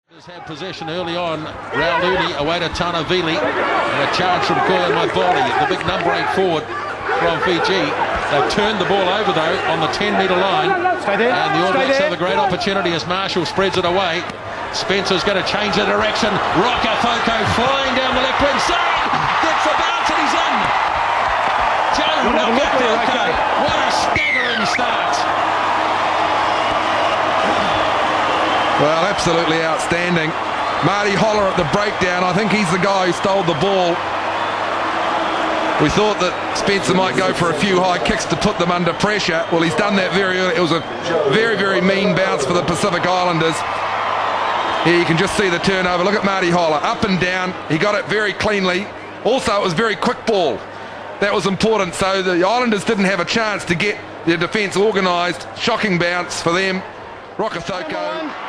Had possession early on. Rauluni away to Tanavili, and a charge from Koya Maiboli, the big number 8 forward from Fiji. They've turned the ball over though on the 10-metre line, and the All Blacks have a great opportunity as Marshall spreads it away. Spencer's going to change the direction. Rokafoko flying down the left wing side, gets the bounce and he's in. Joe Rokafoko, what a staggering start. Well, absolutely outstanding. Marty Holler at the breakdown. I think he's the guy who stole the ball. We thought that Spencer might go for a few high kicks to put them under pressure. Well, he's done that very early. It was a very, very mean bounce for the Pacific Islanders. Here you can just see the turnover. Look at Marty Holler, up and down. He got it very cleanly. Also, it was very quick ball. That was important. So the Islanders didn't have a chance to get their defence organised. Shocking bounce for them. Rokafoko.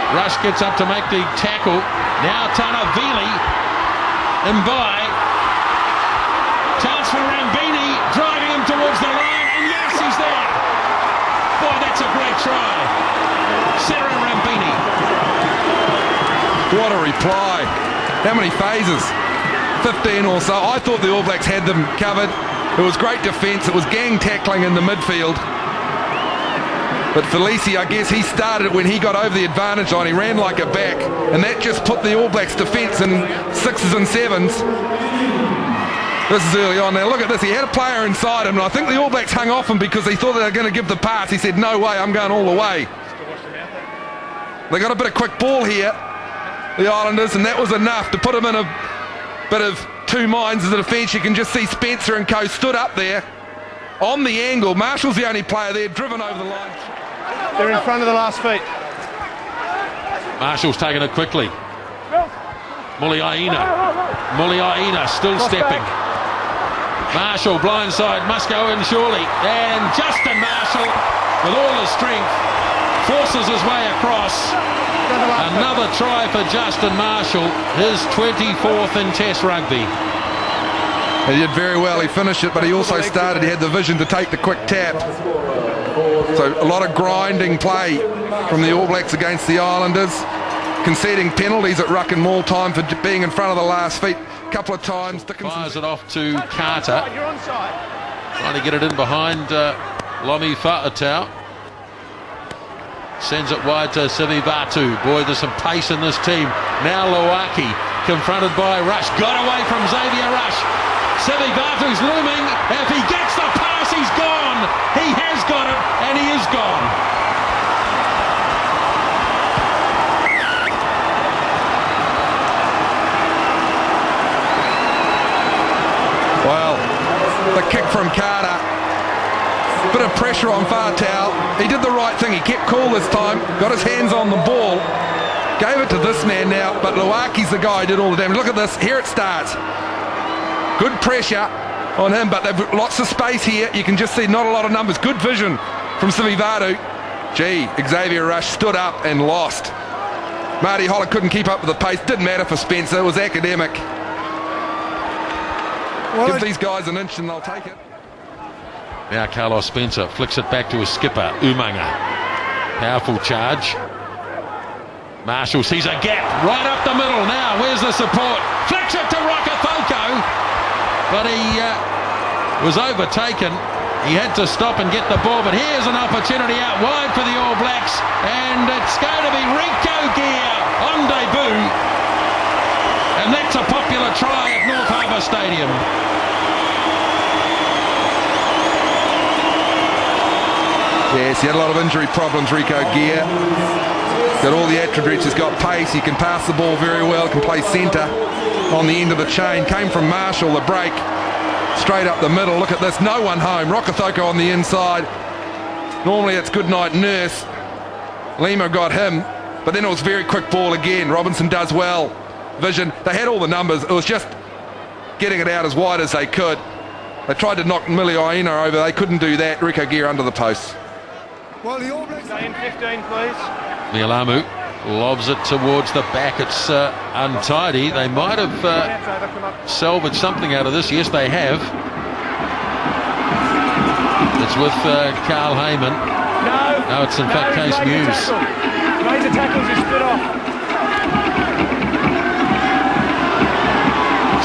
Rush gets up to make the tackle. Now Tanavili in by. Chance for Rambini, driving him towards the line, and yes, he's there. Boy, that's a great try. Sarah Rambini. What a reply. How many phases? 15 or so. I thought the All Blacks had them covered. It was great defence. It was gang tackling in the midfield. But Felici, I guess he started when he got over the advantage line. He ran like a back, and that just put the All Blacks defence in 6s and 7s. This is early on. Now look at this. He had a player inside him, and I think the All Blacks hung off him because they thought they were going to give the pass. He said, no way, I'm going all the way. They got a bit of quick ball here, the Islanders, and that was enough to put them in a bit of two minds as a defence. You can just see Spencer and co stood up there on the angle. Marshall's the only player there, driven over the line. They're in front of the last feet. Marshall's taking it quickly. Muliaina still stepping. Marshall blindside, must go in surely. And Justin Marshall, with all his strength, forces his way across. Another try for Justin Marshall, his 24th in Test rugby. He did very well. He finished it, but he also started. He had the vision to take the quick tap. So a lot of grinding play from the All Blacks against the Islanders. Conceding penalties at ruck and maul time for being in front of the last feet a couple of times. Fires it off to Carter. Trying to get it in behind Lomi Fa'atau. Sends it wide to Sivivatu. Boy, there's some pace in this team. Now Luaki confronted by Rush. Got away from Xavier Rush. Sivivatu's looming. If he gets the pass, he's gone. He has got it, and he is gone. Well, the kick from Carter. Bit of pressure on Fa'atau. He did the right thing. He kept cool this time. Got his hands on the ball. Gave it to this man now, but Luaki's the guy who did all the damage. Look at this. Here it starts. Good pressure on him, but they've got lots of space here. You can just see not a lot of numbers. Good vision from Sivivatu. Gee, Xavier Rush stood up and lost. Marty Holler couldn't keep up with the pace. Didn't matter for Spencer. It was academic. Give these guys an inch and they'll take it. Now Carlos Spencer flicks it back to his skipper, Umanga. Powerful charge. Marshall sees a gap right up the middle. Now, where's the support? Flicks it to Rokafoko. But he was overtaken. He had to stop and get the ball. But here's an opportunity out wide for the All Blacks. And it's going to be Rico Gear on debut. And that's a popular try at North Harbour Stadium. Yes, he had a lot of injury problems, Rico Gear. Got all the attributes. He's got pace. He can pass the ball very well. Can play centre on the end of the chain. Came from Marshall, the break. Straight up the middle. Look at this. No one home. Rokafoko on the inside. Normally it's Goodnight Nurse. Lima got him. But then it was very quick ball again. Robinson does well. Vision. They had all the numbers. It was just getting it out as wide as they could. They tried to knock Muliaina over. They couldn't do that. Rico Gear under the post. Well, the All Blacks stay in 15, please. Mialamu lobs it towards the back. It's untidy. They might have salvaged something out of this. Yes, they have. It's with Carl Heyman. No, it's in fact Case Muse. Major tackles, you split off.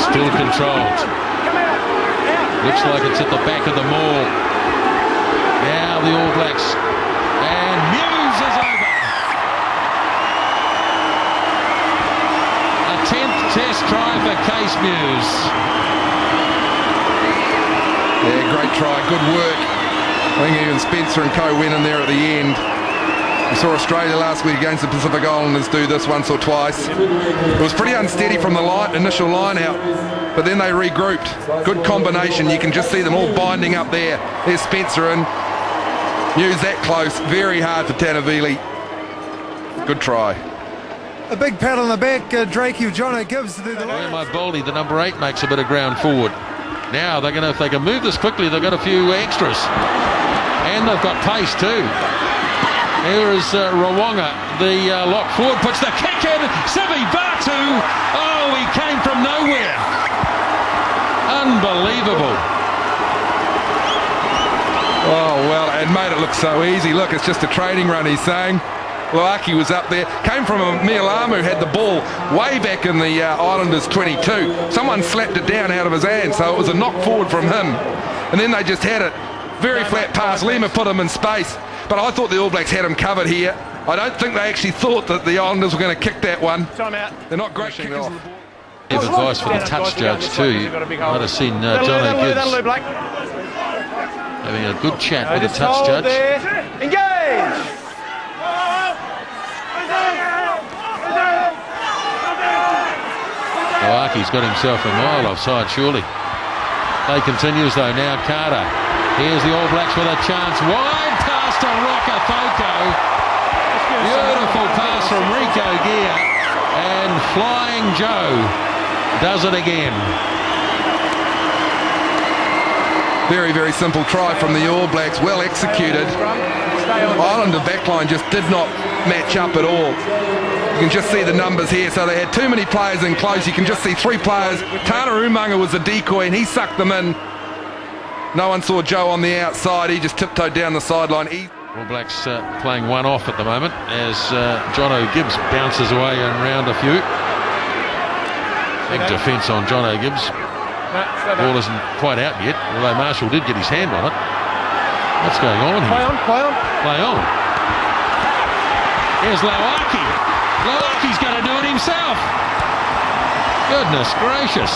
Still controlled. Looks like it's at the back of the maul. Now the All Blacks. And Muse is over. A 10th test try for Case Muse. Yeah, great try, good work. I think even Spencer and co went in there at the end. We saw Australia last week against the Pacific Islanders do this once or twice. It was pretty unsteady from the initial line out, but then they regrouped. Good combination, you can just see them all binding up there. There's Spencer and Muse that close, very hard for Tanavili. Good try. A big pat on the back, Drakey of Jono Gibbs to do the Where my Boldy, the number 8, makes a bit of ground forward. Now they're going to, if they can move this quickly, they've got a few extras. And they've got pace too. Here is Rawonga, the lock forward, puts the kick in. Sivi Batu, oh, he came from nowhere. Unbelievable. Oh, well, and made it look so easy. Look, it's just a training run, he's saying. Loaki was up there, came from a Mialamu, had the ball way back in the Islanders 22. Someone slapped it down out of his hand, so it was a knock forward from him. And then they just had it. Very flat pass. Lima put him in space. But I thought the All Blacks had him covered here. I don't think they actually thought that the Islanders were going to kick that one. Time out. They're not great kickers. Give advice for the touch judge too. Might have seen Jono Gibbs having a good chat with the touch judge. Engage! Loaki's got himself a mile offside, surely. Play continues though. Now Carter. Here's the All Blacks with a chance. Wide pass to Roka Foko. Beautiful pass from Rico Gear. And Flying Joe does it again. Very, very simple try from the All Blacks. Well executed. Islander backline just did not match up at all. You can just see the numbers here. So they had too many players in close. You can just see 3 players. Tana Umaga was the decoy and he sucked them in. No one saw Joe on the outside. He just tiptoed down the sideline. All Blacks playing one off at the moment as Jono Gibbs bounces away and round a few. Big defence on Jono Gibbs. Ball isn't quite out yet, although Marshall did get his hand on it. What's going on here? Play on. Here's Lauaki. Lauaki's going to do it himself. Goodness gracious.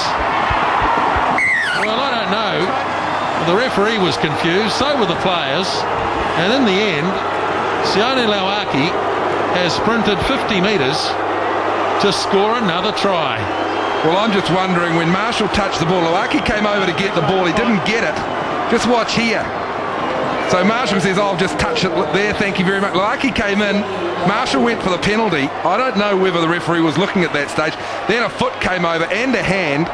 Well, I don't know. The referee was confused, so were the players. And in the end, Sione Lauaki has sprinted 50 metres to score another try. Well, I'm just wondering, when Marshall touched the ball, Lauaki came over to get the ball. He didn't get it. Just watch here. So Marshall says, I'll just touch it there, thank you very much. Lauaki came in. Marshall went for the penalty. I don't know whether the referee was looking at that stage. Then a foot came over and a hand.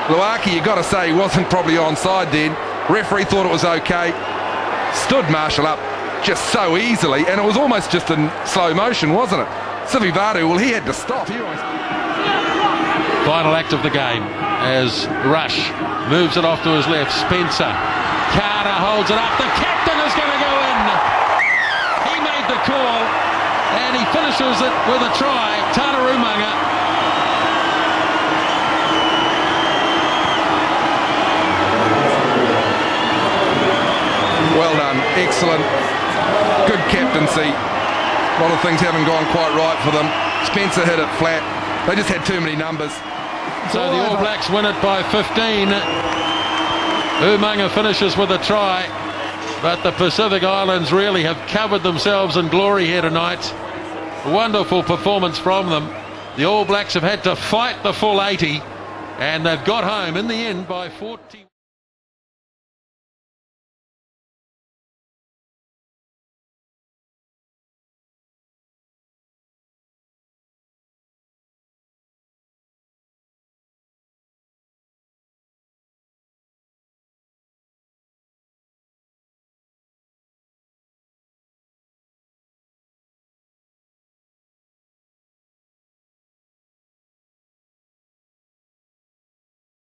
Lauaki, you've got to say, he wasn't probably onside then. Referee thought it was okay. Stood Marshall up just so easily, and it was almost just in slow motion, wasn't it? Sivi Batu, well, he had to stop. Final act of the game as Rush moves it off to his left. Spencer. Carter holds it up. The captain is going to go in. He made the call, and he finishes it with a try. Tana Umaga. Well done, excellent, good captaincy. A lot of things haven't gone quite right for them. Spencer hit it flat. They just had too many numbers. So the All Blacks win it by 15. Umaga finishes with a try, but the Pacific Islands really have covered themselves in glory here tonight. Wonderful performance from them. The All Blacks have had to fight the full 80, and they've got home in the end by 40.